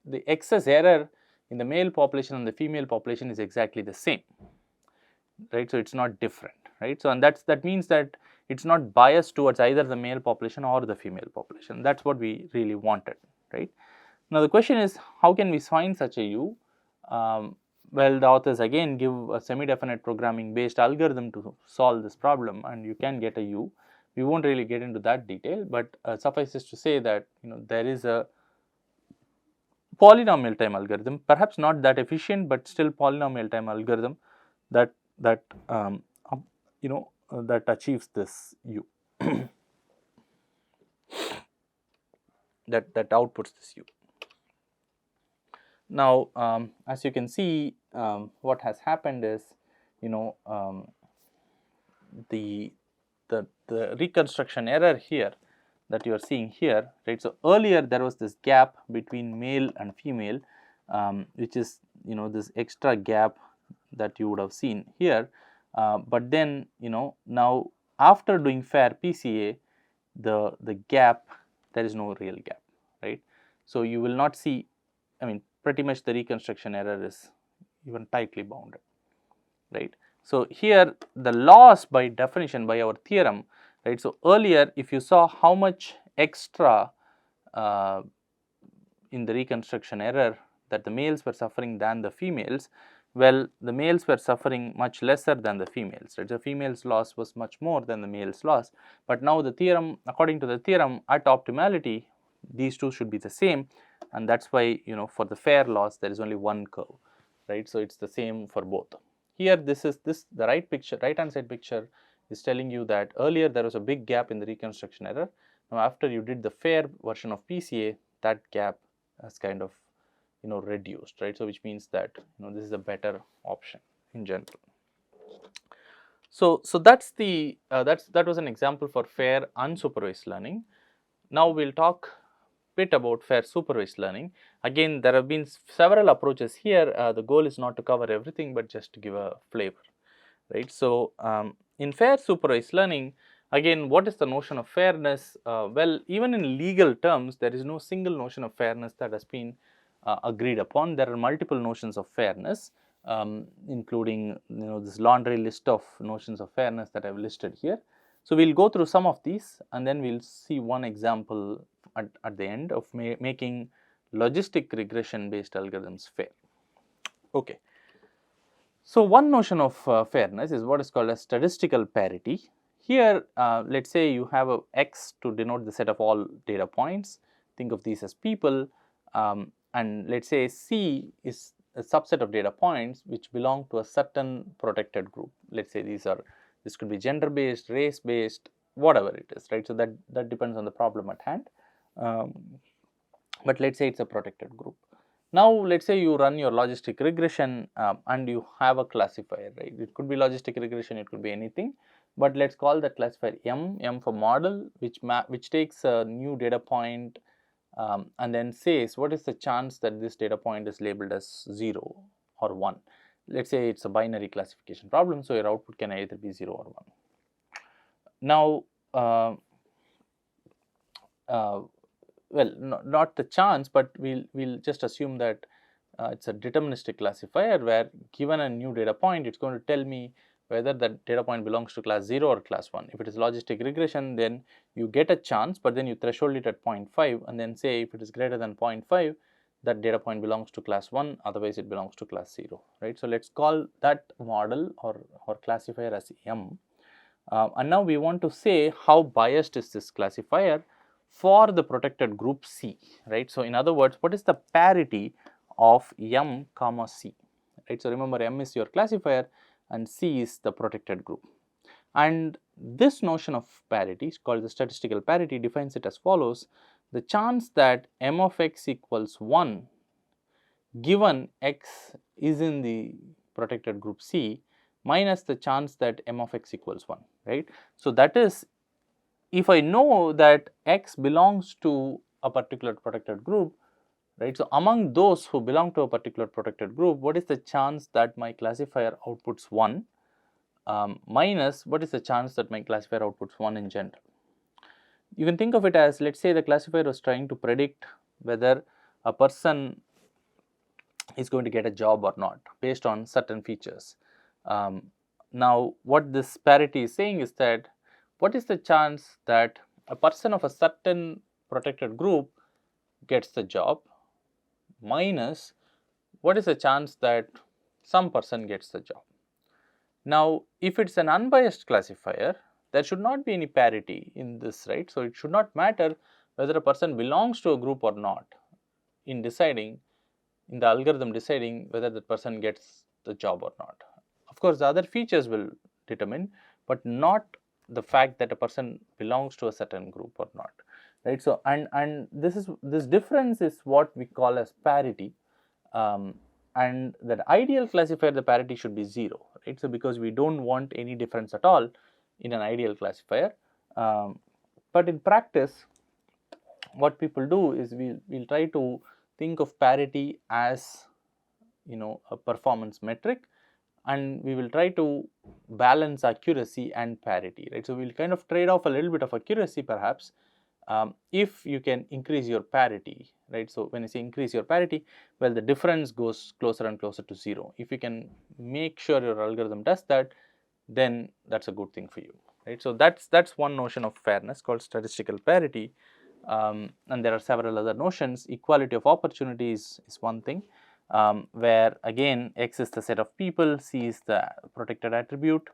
the excess error in the male population and the female population is exactly the same, right. So, it is not different, right. So, and that means that it is not biased towards either the male population or the female population. That is what we really wanted, right. Now, the question is, how can we find such a U? Well, the authors again give a semi-definite programming based algorithm to solve this problem, and you can get a U. We will not really get into that detail, but suffices to say that there is a polynomial time algorithm, perhaps not that efficient, but still polynomial time algorithm that achieves this U, that outputs this U. Now, as you can see, what has happened is, the reconstruction error here that you are seeing here, right. So, earlier there was this gap between male and female, which is this extra gap that you would have seen here, but then now after doing fair PCA, the gap, there is no real gap, right. So, you will not see, I mean pretty much the reconstruction error is even tightly bounded, right. So, here the loss by definition, by our theorem, right. So, earlier if you saw how much extra in the reconstruction error that the males were suffering than the females, well, the males were suffering much lesser than the females, right. The females loss was much more than the males loss, but now the theorem, according to the theorem, at optimality these two should be the same, and that is why for the fair loss there is only one curve, right. So, it is the same for both. Here this is the right hand side picture is telling you that earlier there was a big gap in the reconstruction error. Now, after you did the fair version of PCA, that gap has kind of reduced, right. So, which means that this is a better option in general. So that's the that was an example for fair unsupervised learning. Now, we will talk bit about fair supervised learning. Again, there have been several approaches here. The goal is not to cover everything, but just to give a flavor, right. So, in fair supervised learning, again, what is the notion of fairness? Well, even in legal terms, there is no single notion of fairness that has been agreed upon. There are multiple notions of fairness, including this laundry list of notions of fairness that I have listed here. So, we will go through some of these, and then we will see one example at the end of making logistic regression based algorithms fair. Okay. So, one notion of fairness is what is called as statistical parity. Here, let us say you have a x to denote the set of all data points. Think of these as people, and let us say C is a subset of data points which belong to a certain protected group. Let us say this could be gender based, race based, whatever it is, right. So, that depends on the problem at hand, but let us say it is a protected group. Now, let us say you run your logistic regression and you have a classifier, right. It could be logistic regression, it could be anything, but let us call that classifier M for model, which takes a new data point and then says what is the chance that this data point is labeled as 0 or 1. Let us say it is a binary classification problem, so your output can either be 0 or 1. Now, well, not the chance, but we'll just assume that it's a deterministic classifier where given a new data point, it's going to tell me whether that data point belongs to class 0 or class 1. If it is logistic regression, then you get a chance, but then you threshold it at 0.5 and then say if it is greater than 0.5, that data point belongs to class 1, otherwise it belongs to class 0, right. So, let's call that model or classifier as M. And now we want to say how biased is this classifier for the protected group C, right. So, in other words, what is the parity of M comma C, right. So, remember M is your classifier and C is the protected group, and this notion of parity is called the statistical parity, defines it as follows: the chance that M of x equals 1 given x is in the protected group C minus the chance that M of x equals 1, right. So, that is, if I know that x belongs to a particular protected group, right. So, among those who belong to a particular protected group, what is the chance that my classifier outputs 1 minus what is the chance that my classifier outputs 1 in general. You can think of it as, let us say the classifier was trying to predict whether a person is going to get a job or not based on certain features. Now, what this parity is saying is that what is the chance that a person of a certain protected group gets the job minus what is the chance that some person gets the job. Now, if it is an unbiased classifier, there should not be any parity in this, right. So, it should not matter whether a person belongs to a group or not in deciding, in the algorithm deciding whether the person gets the job or not. Of course, the other features will determine, but not the fact that a person belongs to a certain group or not, right. So, and this difference is what we call as parity, and that ideal classifier, the parity should be 0, right. So, because we do not want any difference at all in an ideal classifier, but in practice what people do is we will try to think of parity as a performance metric, and we will try to balance accuracy and parity, right. So, we will kind of trade off a little bit of accuracy perhaps if you can increase your parity, right. So, when I say increase your parity, well, the difference goes closer and closer to 0. If you can make sure your algorithm does that, then that's a good thing for you, right. So, that's one notion of fairness called statistical parity, and there are several other notions. Equality of opportunities is one thing, where again X is the set of people, C is the protected attribute.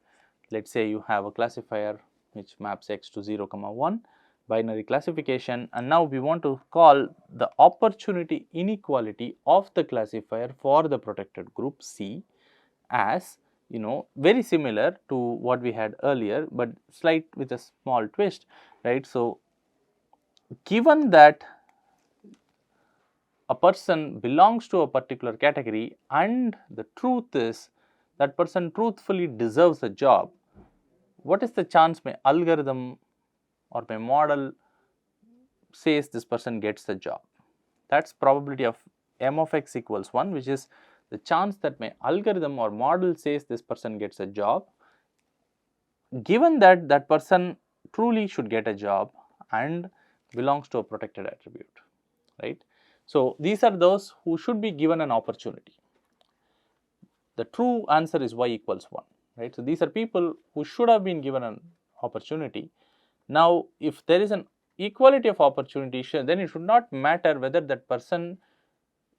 Let us say you have a classifier which maps X to 0, 1, binary classification, and now we want to call the opportunity inequality of the classifier for the protected group C as very similar to what we had earlier, but slight with a small twist, right. So, given that a person belongs to a particular category and the truth is that person truthfully deserves a job, what is the chance my algorithm or my model says this person gets the job? That is probability of m of x equals 1, which is the chance that my algorithm or model says this person gets a job, given that that person truly should get a job and belongs to a protected attribute, right. So, these are those who should be given an opportunity. The true answer is y equals 1, right. So, these are people who should have been given an opportunity. Now, if there is an equality of opportunity, then it should not matter whether that person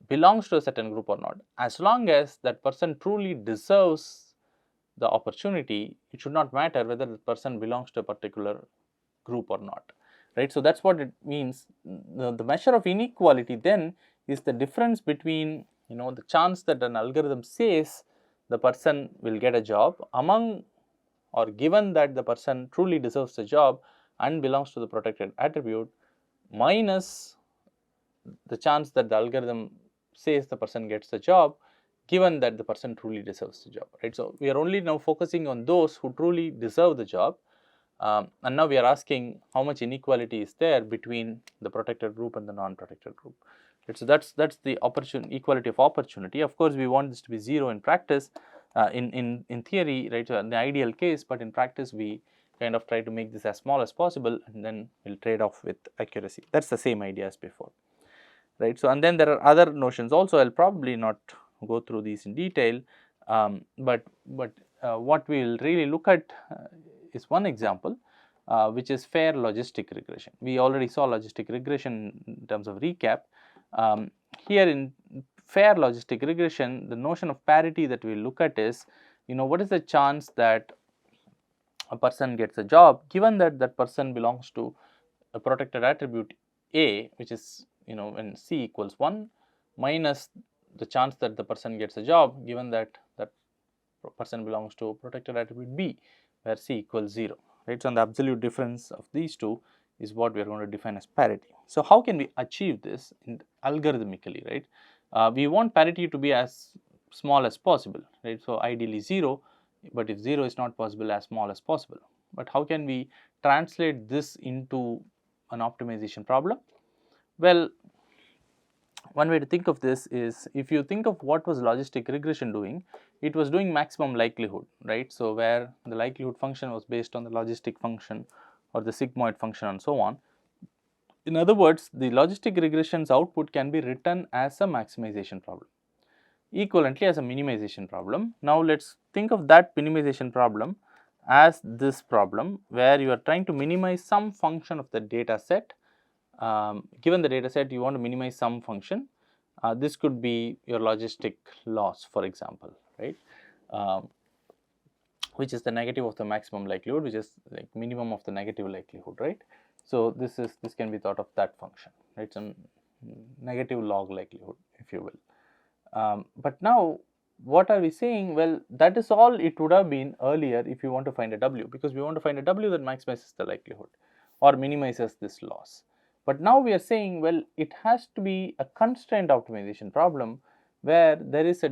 belongs to a certain group or not. As long as that person truly deserves the opportunity, it should not matter whether the person belongs to a particular group or not, right. So, that is what it means. The measure of inequality then is the difference between the chance that an algorithm says the person will get a job among, or given that the person truly deserves the job and belongs to the protected attribute, minus the chance that the algorithm says the person gets the job given that the person truly deserves the job, right. So, we are only now focusing on those who truly deserve the job, and now we are asking how much inequality is there between the protected group and the non-protected group, right. So, that's the equality of opportunity. Of course, we want this to be 0 in practice, in theory, right, so in the ideal case, but in practice we kind of try to make this as small as possible and then we will trade off with accuracy. That is the same idea as before, right. So, and then there are other notions also. I will probably not go through these in detail, but what we will really look at is one example, which is fair logistic regression. We already saw logistic regression in terms of recap. Here in fair logistic regression, the notion of parity that we look at is, what is the chance that a person gets a job given that that person belongs to a protected attribute A, which is when C equals 1, minus the chance that the person gets a job given that that person belongs to protected attribute B, where C equals 0, right. So, and the absolute difference of these two is what we are going to define as parity. So, how can we achieve this algorithmically, right? We want parity to be as small as possible, right. So, ideally 0, but if 0 is not possible, as small as possible. But how can we translate this into an optimization problem? Well, one way to think of this is, if you think of what was logistic regression doing, it was doing maximum likelihood, right. So, where the likelihood function was based on the logistic function or the sigmoid function and so on. In other words, the logistic regression's output can be written as a maximization problem, equivalently as a minimization problem. Now, let us think of that minimization problem as this problem, where you are trying to minimize some function of the data set. Given the data set, you want to minimize some function. This could be your logistic loss, for example, right, which is the negative of the maximum likelihood, which is like minimum of the negative likelihood, right. So, this can be thought of that function, right, some negative log likelihood, if you will. But now, what are we saying? Well, that is all it would have been earlier if you want to find a W, because we want to find a W that maximizes the likelihood or minimizes this loss. But now we are saying, well, it has to be a constraint optimization problem, where there is a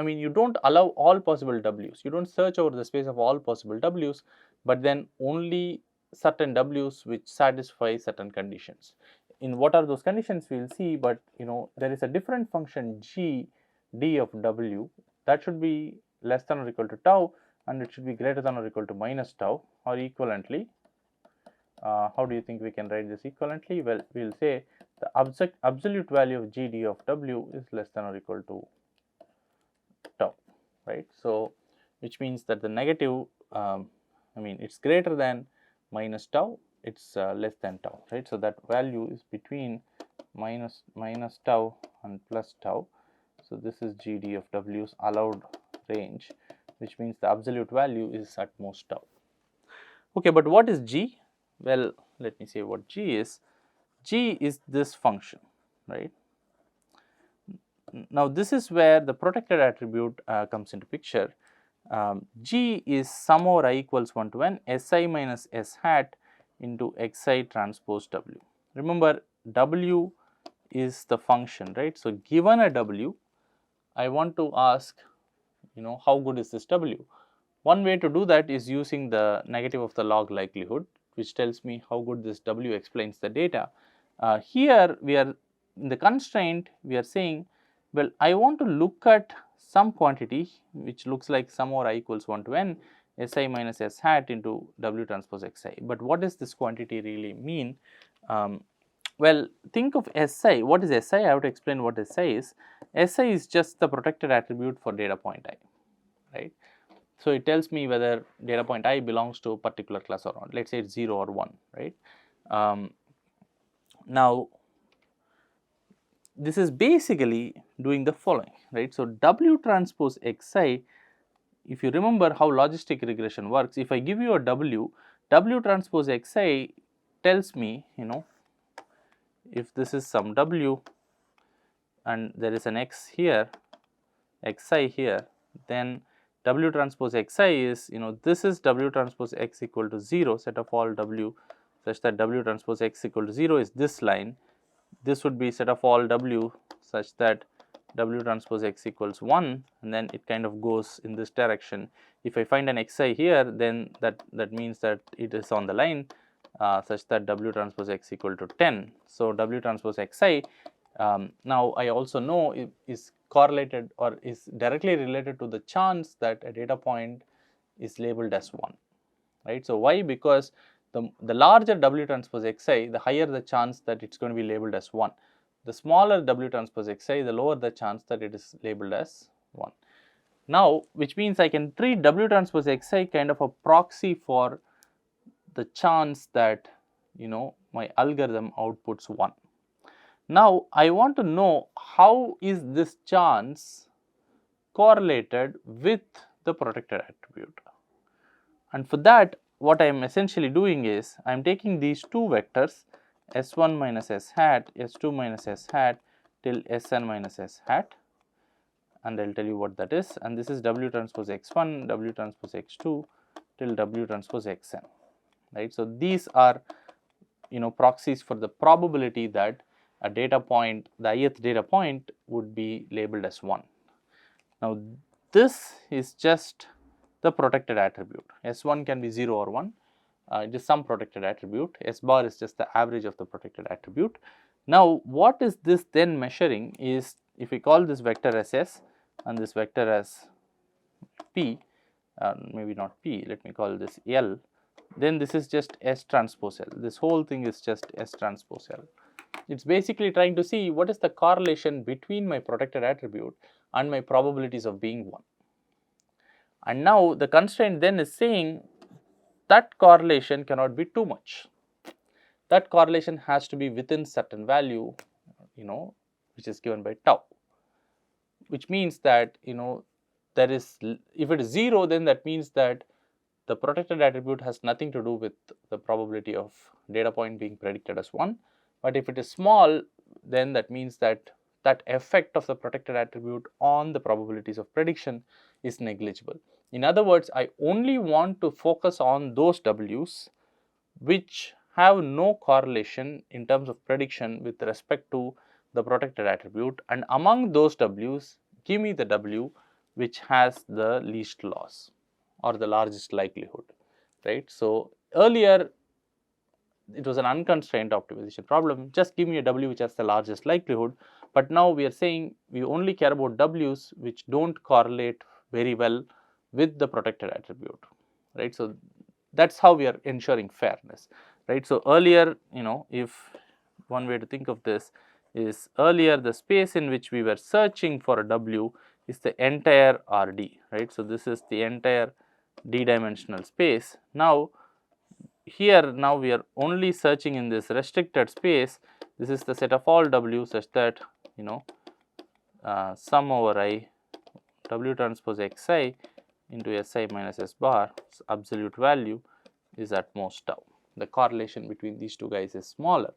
you don't allow all possible W's. You don't search over the space of all possible W's, but then only certain W's which satisfy certain conditions. In what are those conditions we will see, but there is a different function g d of W that should be less than or equal to tau, and it should be greater than or equal to minus tau, or equivalently. How do you think we can write this equivalently? Well, we will say the absolute value of gd of W is less than or equal to tau, right? So, which means that the negative, it's greater than minus tau, it's less than tau, right? So, that value is between minus tau and plus tau. So, this is gd of W's allowed range, which means the absolute value is at most tau. Okay, but what is g? Well, let me say what g is. G is this function, right? Now, this is where the protected attribute comes into picture. G is sum over I equals 1 to n Si minus S hat into Xi transpose W. Remember, W is the function, right? So, given a W, I want to ask, how good is this W? One way to do that is using the negative of the log likelihood, which tells me how good this W explains the data. Here we are in the constraint, we are saying, well, I want to look at some quantity which looks like sum over I equals 1 to n Si minus S hat into W transpose Xi. But what does this quantity really mean? Well, think of Si. What is Si? I have to explain what Si is. Si is just the protected attribute for data point I, right? So, it tells me whether data point I belongs to a particular class or not. Let us say it's 0 or 1, right? Now, this is basically doing the following, right? So, W transpose Xi, if you remember how logistic regression works, if I give you a W transpose Xi tells me, if this is some W and there is an X here, Xi here, then W transpose Xi is, this is W transpose X equal to 0, set of all W such that W transpose X equal to 0 is this line. This would be set of all W such that W transpose X equals 1, and then it kind of goes in this direction. If I find an Xi here, then that means that it is on the line such that W transpose X equal to 10. So, W transpose Xi, now I also know it is correlated or is directly related to the chance that a data point is labeled as 1, right. So, why? Because the larger W transpose Xi, the higher the chance that it is going to be labeled as 1. The smaller W transpose Xi, the lower the chance that it is labeled as 1. Now, which means I can treat W transpose Xi kind of a proxy for the chance that my algorithm outputs 1. Now, I want to know how is this chance correlated with the protected attribute, and for that what I am essentially doing is I am taking these two vectors S1 minus S hat, S2 minus S hat till Sn minus S hat, and I will tell you what that is, and this is W transpose X1, W transpose X2 till W transpose Xn, right. So, these are proxies for the probability that a data point, the ith data point would be labeled as 1. Now, this is just the protected attribute. S1 can be 0 or 1, it is some protected attribute. S bar is just the average of the protected attribute. Now, what is this then measuring is, if we call this vector as S and this vector as P, maybe not P, let me call this L, then this is just S transpose L. This whole thing is just S transpose L. It is basically trying to see what is the correlation between my protected attribute and my probabilities of being 1. And now the constraint then is saying that correlation cannot be too much. That correlation has to be within certain value, which is given by tau, which means that, there is, if it is 0, then that means that the protected attribute has nothing to do with the probability of data point being predicted as 1. But if it is small, then that means that that effect of the protected attribute on the probabilities of prediction is negligible. In other words, I only want to focus on those W's which have no correlation in terms of prediction with respect to the protected attribute, and among those W's, give me the W which has the least loss or the largest likelihood, right. So, earlier it was an unconstrained optimization problem, just give me a W which has the largest likelihood, but now we are saying we only care about W's which do not correlate very well with the protected attribute, right. So, that is how we are ensuring fairness, right. So, earlier, if one way to think of this is, earlier the space in which we were searching for a W is the entire RD, right. So, this is the entire D dimensional space. Now, here now we are only searching in this restricted space. This is the set of all W such that sum over I W transpose xi into Si minus S bar absolute value is at most tau. The correlation between these two guys is smaller,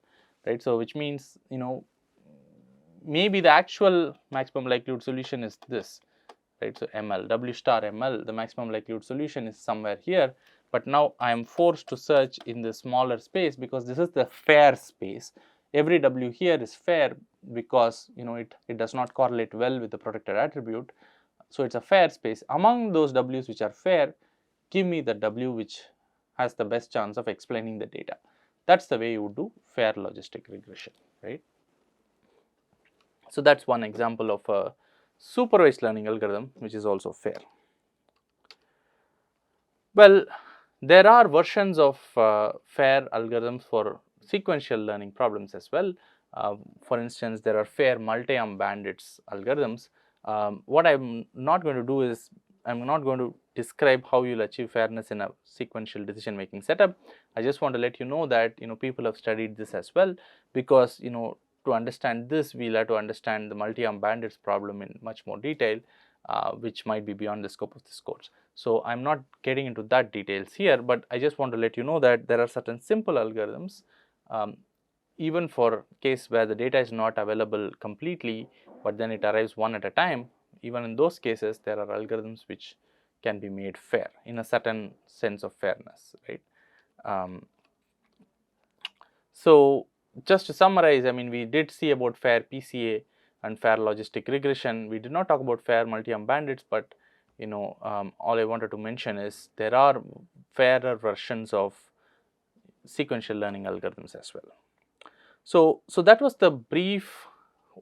right. So, which means maybe the actual maximum likelihood solution is this, right. So, ML W star ML, the maximum likelihood solution is somewhere here, but now I am forced to search in the smaller space because this is the fair space. Every W here is fair because it does not correlate well with the protected attribute. So, it is a fair space. Among those W's which are fair, give me the W which has the best chance of explaining the data. That is the way you would do fair logistic regression, right. So, that is one example of a supervised learning algorithm which is also fair. Well, there are versions of fair algorithms for sequential learning problems as well. For instance, there are fair multi-arm bandits algorithms. What I am not going to do is, I am not going to describe how you will achieve fairness in a sequential decision making setup. I just want to let you know that people have studied this as well, because to understand this, we will have to understand the multi-arm bandits problem in much more detail, which might be beyond the scope of this course. So, I am not getting into that details here, but I just want to let you know that there are certain simple algorithms, even for case where the data is not available completely, but then it arrives one at a time. Even in those cases, there are algorithms which can be made fair in a certain sense of fairness, right. So, just to summarize, I mean, we did see about fair PCA and fair logistic regression. We did not talk about fair multi-arm bandits, but all I wanted to mention is there are fairer versions of sequential learning algorithms as well. So that was the brief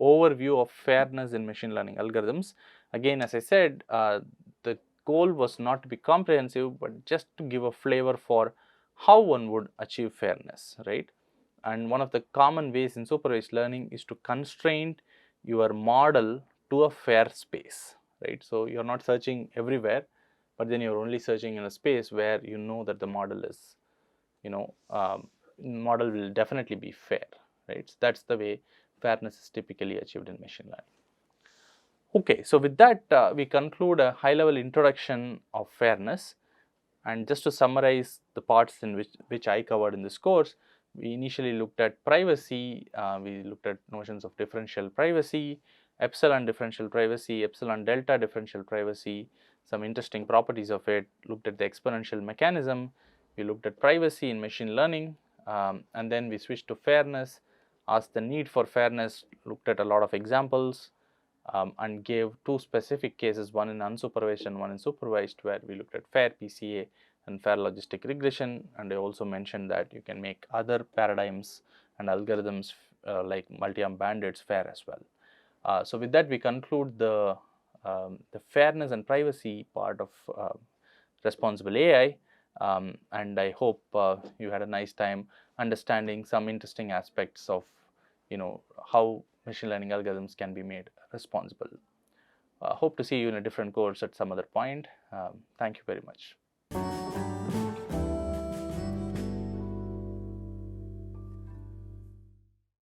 overview of fairness in machine learning algorithms. Again, as I said, the goal was not to be comprehensive, but just to give a flavor for how one would achieve fairness, right. And one of the common ways in supervised learning is to constrain your model to a fair space, right. So, you are not searching everywhere, but then you are only searching in a space where that the model is, model will definitely be fair, right. So, that is the way fairness is typically achieved in machine learning. Okay, so with that we conclude a high level introduction of fairness, and just to summarize the parts in which I covered in this course. We initially looked at privacy, we looked at notions of differential privacy, epsilon differential privacy, epsilon delta differential privacy, some interesting properties of it, looked at the exponential mechanism, we looked at privacy in machine learning, and then we switched to fairness, asked the need for fairness, looked at a lot of examples, and gave two specific cases, one in unsupervised and one in supervised, where we looked at fair PCA and fair logistic regression, and I also mentioned that you can make other paradigms and algorithms like multi-arm bandits fair as well. So, with that we conclude the fairness and privacy part of responsible AI, and I hope you had a nice time understanding some interesting aspects of how machine learning algorithms can be made responsible. Hope to see you in a different course at some other point. Thank you very much.